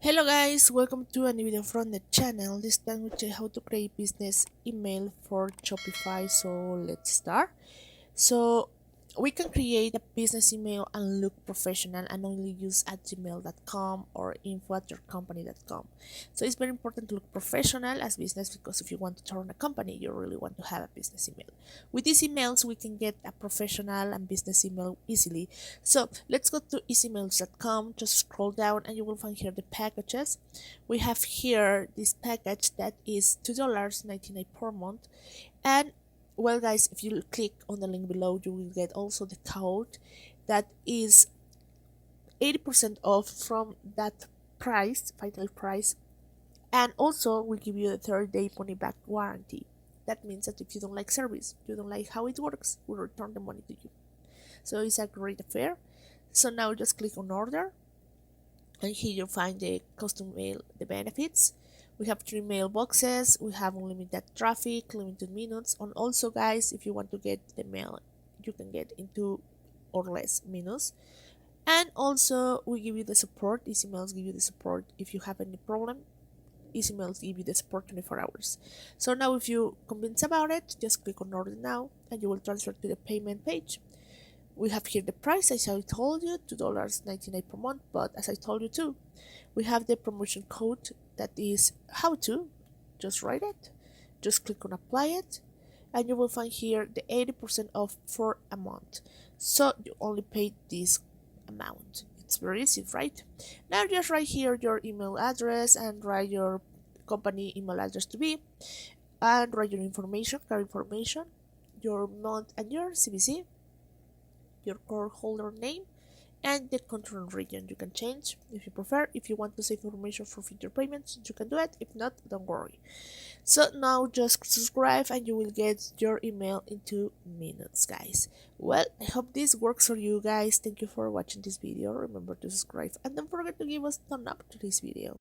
Hello guys, welcome to a new video from the channel. This time we tell how to create business email for Shopify. So let's start. So we can create a business email and look professional and only use at gmail.com or info@yourcompany.com. So it's very important to look professional as business because if you want to turn a company, you really want to have a business email. With these emails, we can get a professional and business email easily. So let's go to easymails.com, just scroll down and you will find here the packages. We have here this package that is $2.99 per month. And well guys, if you click on the link below, you will get also the code that is 80% off from that price, final price, and also we give you a 30-day money back warranty. That means that if you don't like service, you don't like how it works, we'll return the money to you. So it's a great affair. So now just click on order, and here you'll find the custom mail, the benefits. We have 3 mailboxes, we have unlimited traffic, limited minutes, and also guys, if you want to get the mail, you can get into or less minutes. And also we give you the support. Easy Mails give you the support if you have any problem. Easy Mails give you the support 24 hours. So now if you convinced about it, just click on order now and you will transfer to the payment page. We have here the price, as I told you, $2.99 per month, but as I told you too, we have the promotion code that is how to. Just write it, just click on apply it, and you will find here the 80% off for a month. So you only pay this amount. It's very easy, right? Now just write here your email address and write your company email address to be, and write your information, car information, your month and your CVC, your card holder name, and the country and region you can change if you prefer. If you want to save information for future payments, you can do it. If not, don't worry. So now just subscribe and you will get your email in 2 minutes, guys. Well, I hope this works for you guys. Thank you for watching this video. Remember to subscribe and don't forget to give us a thumb up to this video.